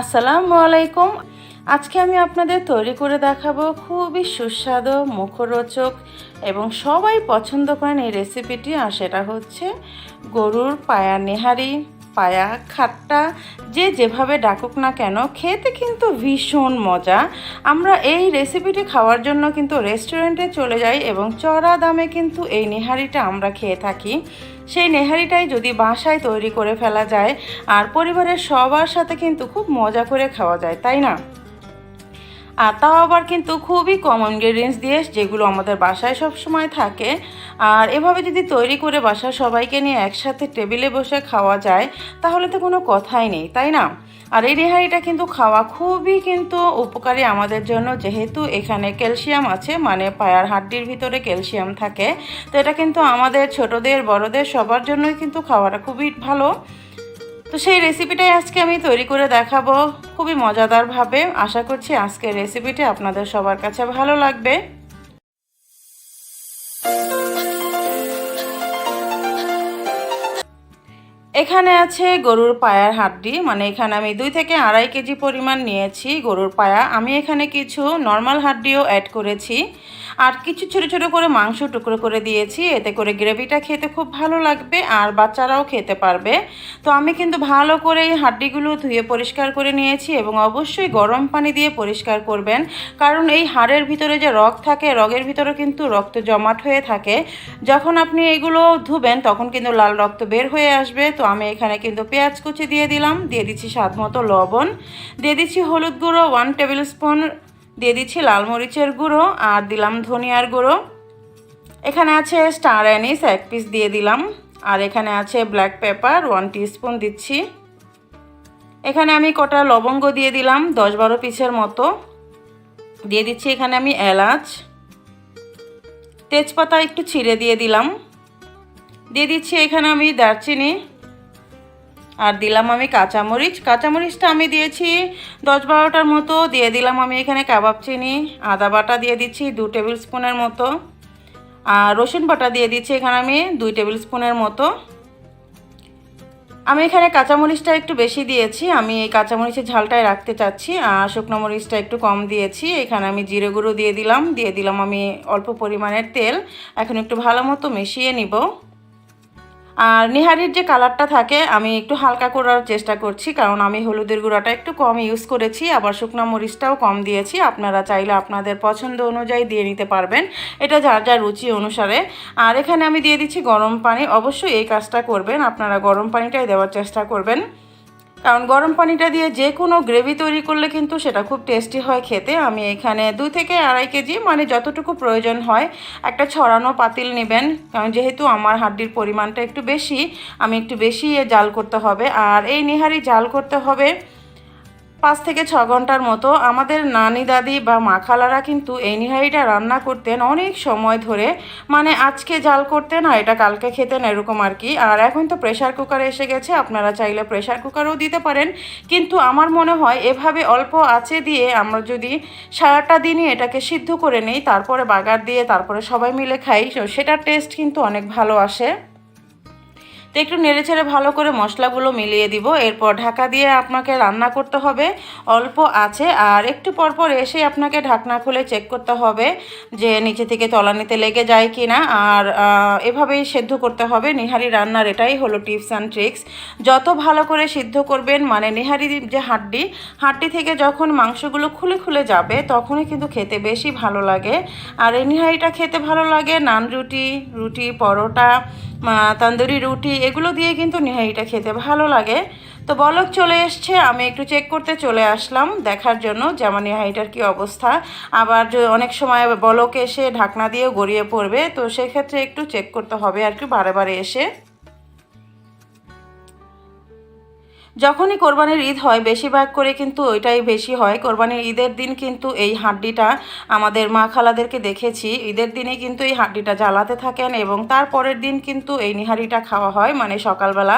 আসসালামুয়ালাইকুম। আজকে আমি আপনাদের তৈরি করে দেখাবো খুবই সুস্বাদু, মুখরোচক এবং সবাই পছন্দ করেন এই রেসিপিটি। আর সেটা হচ্ছে গরুর পায়া নেহারি, পায়া খাট্টা, যে যেভাবে ডাকুক না কেন, খেতে কিন্তু ভীষণ মজা। আমরা এই রেসিপিটি খাওয়ার জন্য কিন্তু রেস্টুরেন্টে চলে যাই এবং চড়া দামে কিন্তু এই নেহারিটা আমরা খেয়ে থাকি। সেই নেহারিটাই যদি বাসায় তৈরি করে ফেলা যায় আর পরিবারের সবার সাথে কিন্তু খুব মজা করে খাওয়া যায়, তাই না? আর তাও আবার কিন্তু খুবই কম ইনগ্রেডিয়েন্টস দিয়ে, যেগুলো আমাদের বাসায় সব সময় থাকে। আর এভাবে যদি তৈরি করে বাসার সবাইকে নিয়ে একসাথে টেবিলে বসে খাওয়া যায় তাহলে তো কোনো কথাই নেই, তাই না? আর এই নেহারিটা কিন্তু খাওয়া খুবই কিন্তু উপকারী আমাদের জন্য, যেহেতু এখানে ক্যালসিয়াম আছে, মানে পায়ার হাড্ডির ভিতরে ক্যালসিয়াম থাকে। তো এটা কিন্তু আমাদের ছোটদের বড়দের সবার জন্যই কিন্তু খাওয়াটা খুবই ভালো। তো সেই রেসিপিটাই আজকে আমি তৈরি করে দেখাবো খুবই মজাদারভাবে। আশা করছি আজকের রেসিপিটি আপনাদের সবার কাছে ভালো লাগবে। এখানে আছে গরুর পায়ার হাড্ডি, মানে এখানে আমি 2 থেকে আড়াই কেজি পরিমাণ নিয়েছি গরুর পায়া। আমি এখানে কিছু নর্মাল হাড্ডিও অ্যাড করেছি আর কিছু ছোটো ছোটো করে মাংস টুকরো করে দিয়েছি, এতে করে গ্রেভিটা খেতে খুব ভালো লাগবে আর বাচ্চারাও খেতে পারবে। তো আমি কিন্তু ভালো করে এই হাড্ডিগুলো ধুয়ে পরিষ্কার করে নিয়েছি এবং অবশ্যই গরম পানি দিয়ে পরিষ্কার করবেন, কারণ এই হাড়ের ভিতরে যে রগ থাকে, রগের ভিতরে কিন্তু রক্ত জমাট হয়ে থাকে। যখন আপনি এগুলো ধুবেন তখন কিন্তু লাল রক্ত বের হয়ে আসবে। তো আমি এখানে কিন্তু পেঁয়াজ কুচি দিয়ে দিলাম, দিয়ে দিচ্ছি স্বাদ মতো লবণ, দিয়ে দিচ্ছি হলুদ গুঁড়ো 1 টেবিল স্পুন, দিয়ে দিচ্ছি লাল মরিচের গুঁড়ো আর দিলাম ধনিয়ার গুঁড়ো। এখানে আছে স্টার অ্যানিস 1 পিস দিয়ে দিলাম, আর এখানে আছে ব্ল্যাক পেপার 1 টিস্পুন দিচ্ছি। এখানে আমি কটা লবঙ্গ দিয়ে দিলাম 10-12 পিসের মতো, দিয়ে দিচ্ছি এখানে আমি এলাচ, তেজপাতা একটু ছিঁড়ে দিয়ে দিলাম, দিয়ে দিচ্ছি এখানে আমি দারচিনি, আর দিলাম আমি কাঁচামরিচ। কাঁচামরিচটা আমি দিয়েছি 10-12টার মতো, দিয়ে দিলাম আমি এখানে কাবাব চিনি। আদা বাটা দিয়ে দিচ্ছি 2 টেবিল স্পুনের মতো, আর রসুন বাটা দিয়ে দিচ্ছি এখানে আমি 2 টেবিল স্পুনের মতো। আমি এখানে কাঁচামরিচটা একটু বেশি দিয়েছি, আমি এই কাঁচামরিচের ঝালটাই রাখতে চাচ্ছি, আর শুকনো মরিচটা একটু কম দিয়েছি। এখানে আমি জিরে গুঁড়ো দিয়ে দিলাম আমি অল্প পরিমাণের তেল। এখন একটু ভালো মতো মিশিয়ে নিব। আর নিহারির যে কালারটা থাকে আমি একটু হালকা করার চেষ্টা করছি, কারণ আমি হলুদের গুঁড়াটা একটু কম ইউজ করেছি, আবার শুকনো মরিচটাও কম দিয়েছি। আপনারা চাইলে আপনাদের পছন্দ অনুযায়ী দিয়ে নিতে পারবেন, এটা যার যার রুচি অনুসারে। আর এখানে আমি দিয়ে দিচ্ছি গরম পানি। অবশ্যই এই কাজটা করবেন, আপনারা গরম পানিটাই দেওয়ার চেষ্টা করবেন, কারণ গরম পানিটা দিয়ে যে কোনো গ্রেভি তৈরি করলে কিন্তু সেটা খুব টেস্টি হয় খেতে। আমি এখানে 2 থেকে আড়াই কেজি, মানে যতটুকু প্রয়োজন হয়, একটা ছড়ানো পাতিল নেবেন, কারণ যেহেতু আমার হাড্ডির পরিমাণটা একটু বেশি, আমি একটু বেশি জাল করতে হবে। আর এই নিহারি জাল করতে হবে 5 থেকে 6 ঘন্টার মতো। আমাদের নানি দাদি বা মা খালারা কিন্তু এই নিহারিটা রান্না করতেন অনেক সময় ধরে, মানে আজকে জাল করতেন আর এটা কালকে খেতেন, এরকম আর কি। আর এখন তো প্রেশার কুকার এসে গেছে, আপনারা চাইলে প্রেশার কুকারও দিতে পারেন, কিন্তু আমার মনে হয় এভাবে অল্প আঁচে দিয়ে আমরা যদি সারাটা দিনই এটাকে সিদ্ধ করে নিই, তারপরে বাগার দিয়ে তারপরে সবাই মিলে খাই, তো সেটার টেস্ট কিন্তু অনেক ভালো আসে। তো একটু নেড়েচেড়ে ভালো করে মশলাগুলো মিলিয়ে দিব, এরপর ঢাকা দিয়ে আপনাকে রান্না করতে হবে অল্প আছে। আর একটু পরপর এসে আপনাকে ঢাকনা খুলে চেক করতে হবে যে নিচে থেকে তলানিতে লেগে যায় কি না। আর এভাবেই সেদ্ধ করতে হবে। নিহারি রান্নার এটাই হলো টিপস অ্যান্ড ট্রিক্স। যত ভালো করে সিদ্ধ করবেন, মানে নিহারি যে হাড্ডি থেকে যখন মাংসগুলো খুলে খুলে যাবে তখনই কিন্তু খেতে বেশি ভালো লাগে। আর এই নিহারিটা খেতে ভালো লাগে নান রুটি, পরোটা, তন্দুরি রুটি, এগুলো দিয়ে কিন্তু নিহারিটা খেতে ভালো লাগে। তো বলক চলে এসছে, আমি একটু চেক করতে চলে আসলাম দেখার জন্য যে আমার নিহারিটার কী অবস্থা। আবার অনেক সময় বলক এসে ঢাকনা দিয়েও গড়িয়ে পড়বে, তো সেক্ষেত্রে একটু চেক করতে হবে আর কি বারে বারে এসে। যখনই কোরবানির ঈদ হয় বেশিরভাগ করে কিন্তু ওইটাই বেশি হয়। কোরবানির ঈদের দিন কিন্তু এই হাড্ডিটা আমাদের মা খালাদেরকে দেখেছি ঈদের দিনে কিন্তু এই হাড্ডিটা জ্বালাতে থাকেন এবং তারপরের দিন কিন্তু এই নিহারিটা খাওয়া হয়, মানে সকালবেলা।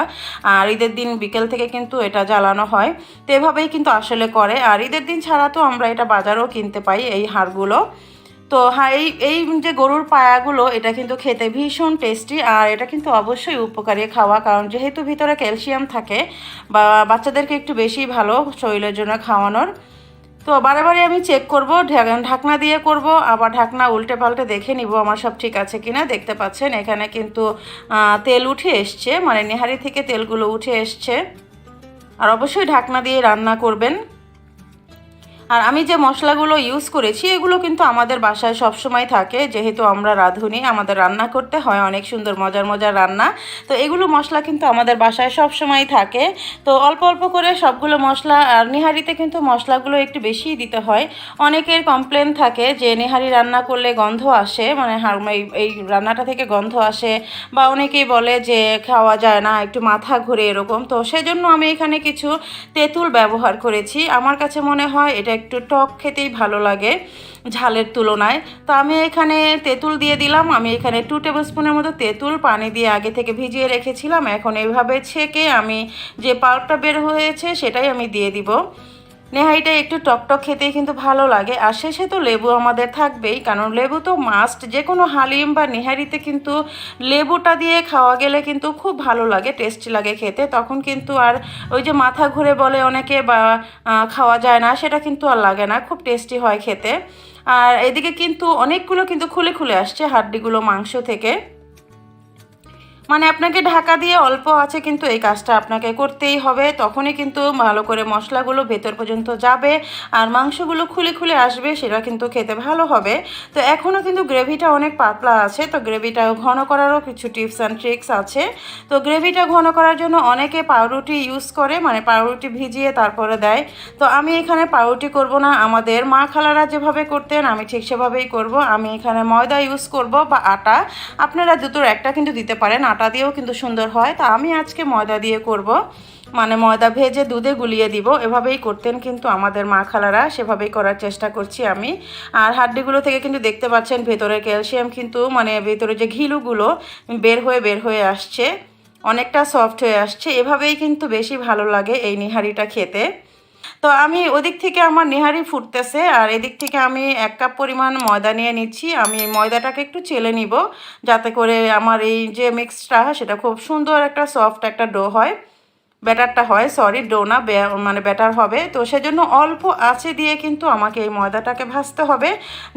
আর ঈদের দিন বিকেল থেকে কিন্তু এটা জ্বালানো হয়। তো এভাবেই কিন্তু আসলে করে। আর ঈদের দিন ছাড়া তো আমরা এটা বাজারেও কিনতে পাই এই হাড়গুলো। তো হ্যাঁ, এই যে গরুর পায়াগুলো এটা কিন্তু খেতে ভীষণ টেস্টি, আর এটা কিন্তু অবশ্যই উপকারী খাওয়া, কারণ যেহেতু ভিতরে ক্যালসিয়াম থাকে বা বাচ্চাদেরকে একটু বেশি ভালো শরীরের জন্য খাওয়ানোর। তো বারে বারে আমি চেক করব, ঢাকনা দিয়ে করব, আবার ঢাকনা উল্টে পাল্টে দেখে নিব আমার সব ঠিক আছে কিনা। দেখতে পাচ্ছেন এখানে কিন্তু তেল উঠে এসছে, মানে নেহারি থেকে তেলগুলো উঠে এসছে। আর অবশ্যই ঢাকনা দিয়ে রান্না করবেন। আর আমি যে মশলাগুলো ইউজ করেছি এগুলো কিন্তু আমাদের বাসায় সব সময় থাকে, যেহেতু আমরা রাঁধুনি, আমাদের রান্না করতে হয় অনেক সুন্দর মজার মজার রান্না। তো এগুলো মশলা কিন্তু আমাদের বাসায় সব সময় থাকে। তো অল্প অল্প করে সবগুলো মশলা, আর নিহারিতে কিন্তু মশলাগুলো একটু বেশিই দিতে হয়। অনেকের কমপ্লেন থাকে যে নিহারি রান্না করলে গন্ধ আসে, মানে এই রান্নাটা থেকে গন্ধ আসে, বা অনেকেই বলে যে খাওয়া যায় না, একটু মাথা ঘুরে এরকম। তো সেজন্য আমি এখানে কিছু তেঁতুল ব্যবহার করেছি। আমার কাছে মনে হয় এটা একটু টক খেতেই ভালো লাগে ঝালের তুলনায়। তো আমি এখানে তেঁতুল দিয়ে দিলাম। আমি এখানে 2 টেবিল স্পুনের মতো তেঁতুল পানি দিয়ে আগে থেকে ভিজিয়ে রেখেছিলাম। এখন এইভাবে ছেঁকে আমি যে পাল্পটা বের হয়েছে সেটাই আমি দিয়ে দিব। নেহারিটা একটু টকটক খেতেই কিন্তু ভালো লাগে। আর শেষে তো লেবু আমাদের থাকবেই, কারণ লেবু তো মাস্ট। যে কোনো হালিম বা নেহারিতে কিন্তু লেবুটা দিয়ে খাওয়া গেলে কিন্তু খুব ভালো লাগে, টেস্টি লাগে খেতে। তখন কিন্তু আর ওই যে মাথা ঘুরে বলে অনেকে বা খাওয়া যায় না, সেটা কিন্তু আর লাগে না, খুব টেস্টি হয় খেতে। আর এদিকে কিন্তু অনেকগুলো কিন্তু খুলে খুলে আসছে হাড্ডিগুলো মাংস থেকে। মানে আপনাকে ঢাকা দিয়ে অল্প আছে কিন্তু এই কাজটা আপনাকে করতেই হবে, তখনই কিন্তু ভালো করে মশলাগুলো ভেতর পর্যন্ত যাবে আর মাংসগুলো খুলে খুলে আসবে, সেটা কিন্তু খেতে ভালো হবে। তো এখনও কিন্তু গ্রেভিটা অনেক পাতলা আছে, তো গ্রেভিটা ঘন করারও কিছু টিপস অ্যান্ড ট্রিক্স আছে। তো গ্রেভিটা ঘন করার জন্য অনেকে পাউরুটি ইউজ করে, মানে পাউরুটি ভিজিয়ে তারপরে দেয়। তো আমি এখানে পাউরুটি করব না, আমাদের মা খালারা যেভাবে করতেন আমি ঠিক সেভাবেই করব। আমি এখানে ময়দা ইউজ করব বা আটা, আপনারা দুটোর একটা কিন্তু দিতে পারেন, আটা দিয়েও কিন্তু সুন্দর হয়। তা আমি আজকে ময়দা দিয়ে করব, মানে ময়দা ভেজে দুধে গুলিয়ে দিব। এভাবেই করতেন কিন্তু আমাদের মা খালারা, সেভাবেই করার চেষ্টা করছি আমি। আর হাড্ডিগুলো থেকে কিন্তু দেখতে পাচ্ছেন ভেতরে ক্যালসিয়াম কিন্তু, মানে ভেতরে যে ঘিলুগুলো বের হয়ে আসছে, অনেকটা সফট হয়ে আসছে। এভাবেই কিন্তু বেশি ভালো লাগে এই নিহারিটা খেতে। তো আমি ওদিক থেকে আমার নেহারি ফুটতেছে, আর এদিক থেকে আমি 1 কাপ পরিমাণ ময়দা নিয়ে নিচ্ছি। আমি ময়দাটাকে একটু চেলে নিব, যাতে করে আমার এই যে মিক্সটা সেটা খুব সুন্দর একটা সফট একটা ডো হয়, ব্যাটারটা হয়, সরি ডো না, মানে ব্যাটার হবে। তো সেজন্য অল্প আঁচে দিয়ে কিন্তু আমাকে এই ময়দাটাকে ভাজতে হবে।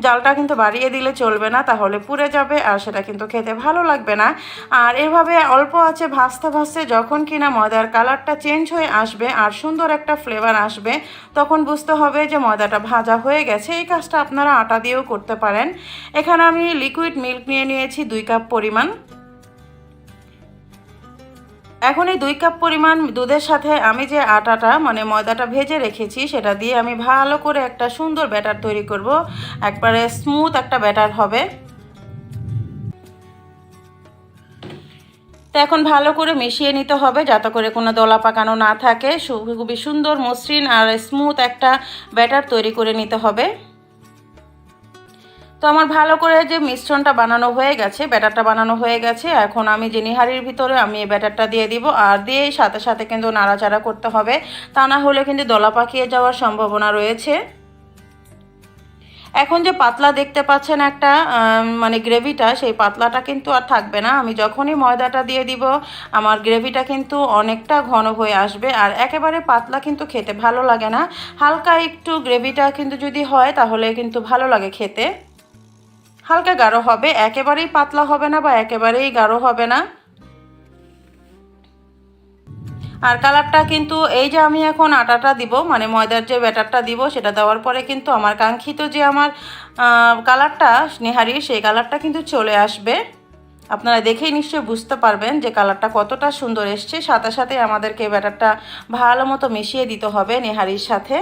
জালটা কিন্তু বাড়িয়ে দিলে চলবে না, তাহলে পুড়ে যাবে আর সেটা কিন্তু খেতে ভালো লাগবে না। আর এভাবে অল্প আঁচে ভাজতে ভাজতে যখন কিনা ময়দার কালারটা চেঞ্জ হয়ে আসবে আর সুন্দর একটা ফ্লেভার আসবে, তখন বুঝতে হবে যে ময়দাটা ভাজা হয়ে গেছে। এই কাজটা আপনারা আটা দিয়েও করতে পারেন। এখানে আমি লিকুইড মিল্ক নিয়ে নিয়েছি 2 কাপ পরিমাণ। এখন এই 2 কাপ পরিমাণ দুধের সাথে আমি যে আটাটা, মানে ময়দাটা ভেজে রেখেছি, সেটা দিয়ে আমি ভালো করে একটা সুন্দর ব্যাটার তৈরি করব। একবারে স্মুথ একটা ব্যাটার হবে। তো এখন ভালো করে মিশিয়ে নিতে হবে, যাতে করে কোনো দলা পাকানো না থাকে। খুবই সুন্দর মসৃণ আর স্মুথ একটা ব্যাটার তৈরি করে নিতে হবে। তো আমার ভালো করে যে মিশ্রণটা বানানো হয়ে গেছে, ব্যাটারটা বানানো হয়ে গেছে। এখন আমি যে নিহারির ভিতরে আমি এই ব্যাটারটা দিয়ে দিব, আর দিয়ে সাথে সাথে কিন্তু নাড়াচাড়া করতে হবে, তা না হলে কিন্তু দলা পাকিয়ে যাওয়ার সম্ভাবনা রয়েছে। এখন যে পাতলা দেখতে পাচ্ছেন একটা মানে গ্রেভিটা, সেই পাতলাটা কিন্তু আর থাকবে না। আমি যখনই ময়দাটা দিয়ে দিব আমার গ্রেভিটা কিন্তু অনেকটা ঘন হয়ে আসবে, আর একেবারে পাতলা কিন্তু খেতে ভালো লাগে না। হালকা একটু গ্রেভিটা কিন্তু যদি হয় তাহলে কিন্তু ভালো লাগে খেতে। হালকা গাঢ় হবে, একেবারেই পাতলা হবে না বা একেবারেই গাঢ় হবে না। আর কালারটা কিন্তু এই যে আমি এখন আটাটা দিব, মানে ময়দার যে ব্যাটারটা দিব, সেটা দেওয়ার পরে কিন্তু আমার কাঙ্ক্ষিত যে আমার কালারটা নেহারির, সেই কালারটা কিন্তু চলে আসবে। আপনারা দেখেই নিশ্চয়ই বুঝতে পারবেন যে কালারটা কতটা সুন্দর এসছে। সাথে সাথে আমাদেরকে ব্যাটারটা ভালো মতো মিশিয়ে দিতে হবে নেহারির সাথে।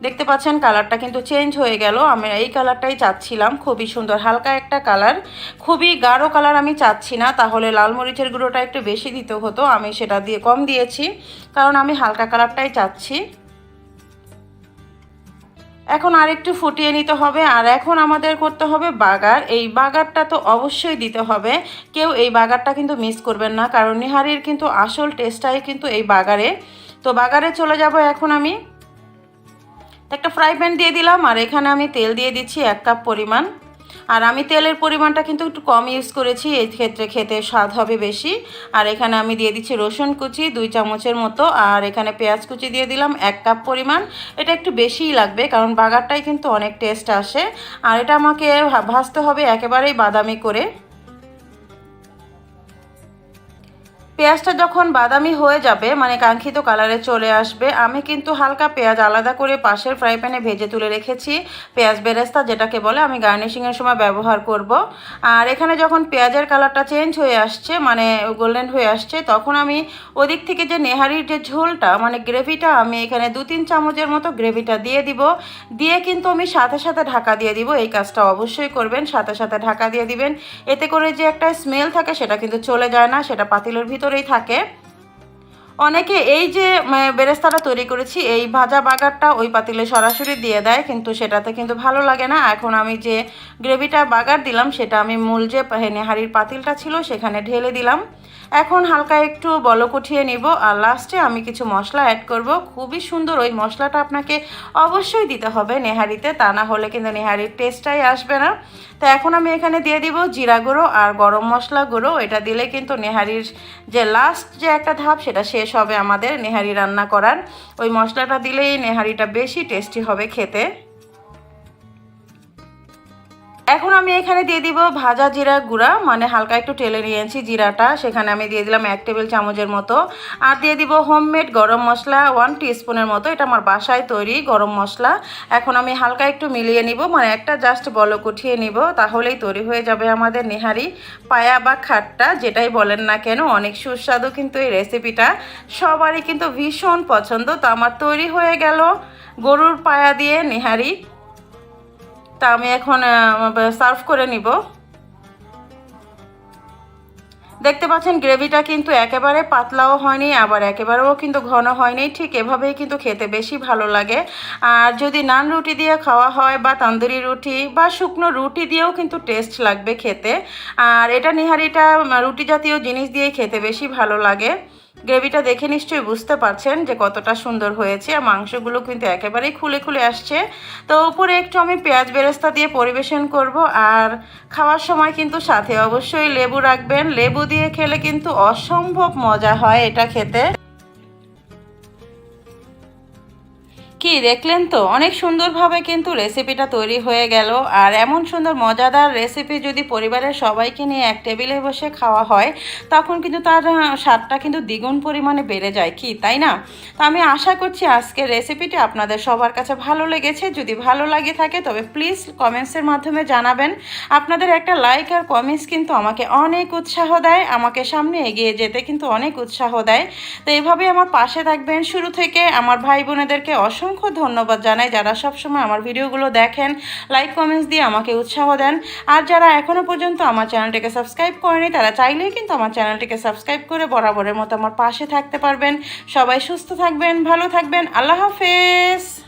দেখতে পাচ্ছেন কালারটা কিন্তু চেঞ্জ হয়ে গেল। আমি এই কালারটাই চাচ্ছিলাম, খুবই সুন্দর হালকা একটা কালার, খুবই গাঢ় কালার আমি চাচ্ছি না, তাহলে লাল মরিচের গুঁড়োটা একটু বেশি দিতে হতো, আমি সেটা দিয়ে কম দিয়েছি, কারণ আমি হালকা কালারটাই চাচ্ছি। এখন আরেকটু ফুটিয়ে নিতে হবে। আর এখন আমাদের করতে হবে বাগার। এই বাগারটা তো অবশ্যই দিতে হবে, কেউ এই বাগারটা কিন্তু মিস করবেন না, কারণ নিহারির কিন্তু আসল টেস্টটাই কিন্তু এই বাগারে। তো বাগারে চলে যাব এখন আমি। তো একটা ফ্রাই প্যান দিয়ে দিলাম আর এখানে আমি তেল দিয়ে দিচ্ছি 1 কাপ পরিমাণ। আর আমি তেলের পরিমাণটা কিন্তু একটু কম ইউজ করেছি, এই ক্ষেত্রে খেতে স্বাদ হবে বেশি। আর এখানে আমি দিয়ে দিচ্ছি রসুন কুচি 2 চামচের মতো, আর এখানে পেঁয়াজ কুচি দিয়ে দিলাম 1 কাপ পরিমাণ। এটা একটু বেশিই লাগবে কারণ বাগারটাই কিন্তু অনেক টেস্ট আসে। আর এটা আমাকে ভাজতে হবে একেবারেই বাদামি করে। পেঁয়াজটা যখন বাদামি হয়ে যাবে মানে কাঙ্ক্ষিত কালারে চলে আসবে, আমি কিন্তু হালকা পেঁয়াজ আলাদা করে পাশের ফ্রাই প্যানে ভেজে তুলে রেখেছি, পেঁয়াজ বেরেস্তা যেটাকে বলে, আমি গার্নিশিংয়ের সময় ব্যবহার করব। আর এখানে যখন পেঁয়াজের কালারটা চেঞ্জ হয়ে আসছে মানে গোল্ডেন হয়ে আসছে, তখন আমি ওদিক থেকে যে নেহারির যে ঝোলটা মানে গ্রেভিটা, আমি এখানে 2-3 চামচের মতো গ্রেভিটা দিয়ে দিব। দিয়ে কিন্তু আমি সাথে সাথে ঢাকা দিয়ে দিব। এই কাজটা অবশ্যই করবেন, সাথে সাথে ঢাকা দিয়ে দিবেন। এতে করে যে একটা স্মেল থাকে সেটা কিন্তু চলে যায় না, সেটা পাতিলের ভিতরেই থাকে। অনেকে এই যে বেরেস্তাটা তৈরি করেছি এই ভাজা বাগারটা ওই পাতিলে সরাসরি দিয়ে দেয়, কিন্তু সেটাতে কিন্তু ভালো লাগে না। এখন আমি যে গ্রেভিটা বাগার দিলাম সেটা আমি মূল যে নেহারির পাতিলটা ছিল সেখানে ঢেলে দিলাম। এখন হালকা একটু বলক উঠিয়ে নিব আর লাস্টে আমি কিছু মশলা অ্যাড করব। খুবই সুন্দর ওই মশলাটা আপনাকে অবশ্যই দিতে হবে নেহারিতে, তা না হলে কিন্তু নেহারির টেস্টটাই আসবে না। তো এখন আমি এখানে দিয়ে দিব জিরা গুঁড়ো আর গরম মশলা গুঁড়ো। এটা দিলে কিন্তু নেহারির যে লাস্ট যে একটা ধাপ সেটা শেষ হবে আমাদের নেহারি রান্না করার। ওই মশলাটা দিলেই নেহারিটা বেশি টেস্টি হবে খেতে। এখন আমি এখানে দিয়ে দিব ভাজা জিরা গুঁড়া, মানে হালকা একটু টেলে নিয়েছি জিরাটা, সেখানে আমি দিয়ে দিলাম 1 টেবিল চামচের মতো। আর দিয়ে দিব হোমমেড গরম মশলা 1 টিস্পুনের মতো, এটা আমার বাসায় তৈরি গরম মশলা। এখন আমি হালকা একটু মিলিয়ে নিব, মানে একটা জাস্ট বলক উঠিয়ে নিব, তাহলেই তৈরি হয়ে যাবে আমাদের নেহারি পায়া বা খাট্টা যেটাই বলেন না কেন। অনেক সুস্বাদু কিন্তু এই রেসিপিটা, সবারই কিন্তু ভীষণ পছন্দ। তো আমার তৈরি হয়ে গেল গরুর পায়া দিয়ে নেহারি। তা আমি এখন সার্ভ করে নিব। দেখতে পাচ্ছেন গ্রেভিটা কিন্তু একেবারে পাতলাও হয়নি আবার একেবারেও কিন্তু ঘন হয়নি, ঠিক এভাবেই কিন্তু খেতে বেশি ভালো লাগে। আর যদি নান রুটি দিয়ে খাওয়া হয় বা তন্দুরি রুটি বা শুকনো রুটি দিয়েও কিন্তু টেস্ট লাগবে খেতে। আর এটা নিহারিটা রুটি জাতীয় জিনিস দিয়ে খেতে বেশি ভালো লাগে। গ্রেভিটা দেখে নিশ্চয়ই বুঝতে পারছেন যে কতটা সুন্দর হয়েছে, আর মাংসগুলো কিন্তু একেবারেই খুলে খুলে আসছে। তো উপরে একটু আমি পেঁয়াজ বেরেস্তা দিয়ে পরিবেশন করব। আর খাওয়ার সময় কিন্তু সাথে অবশ্যই লেবু রাখবেন, লেবু দিয়ে খেলে কিন্তু অসম্ভব মজা হয় এটা খেতে। কি দেখলেন তো, অনেক সুন্দরভাবে কিন্তু রেসিপিটা তৈরি হয়ে গেল। আর এমন সুন্দর মজাদার রেসিপি যদি পরিবারের সবাইকে নিয়ে এক টেবিলে বসে খাওয়া হয় তখন কিন্তু তার স্বাদটা কিন্তু দ্বিগুণ পরিমাণে বেড়ে যায়, কি তাই না? তো আমি আশা করছি আজকের রেসিপিটি আপনাদের সবার কাছে ভালো লেগেছে। যদি ভালো লাগে থাকে তবে প্লিজ কমেন্টসের মাধ্যমে জানাবেন। আপনাদের একটা লাইক আর কমেন্টস কিন্তু আমাকে অনেক উৎসাহ দেয়, আমাকে সামনে এগিয়ে যেতে কিন্তু অনেক উৎসাহ দেয়। তো এইভাবেই আমার পাশে থাকবেন শুরু থেকে। আমার ভাই বোনেদেরকে অসংখ্য ধন্যবাদ জানাই যারা সবসময় আমার ভিডিওগুলো দেখেন, লাইক কমেন্টস দিয়ে আমাকে উৎসাহ দেন। আর যারা এখনও পর্যন্ত আমার চ্যানেলটিকে সাবস্ক্রাইব করেনি তারা চাইলেই কিন্তু আমার চ্যানেলটিকে সাবস্ক্রাইব করে বরাবরের মতো আমার পাশে থাকতে পারবেন। সবাই সুস্থ থাকবেন, ভালো থাকবেন, আল্লাহ হাফেজ।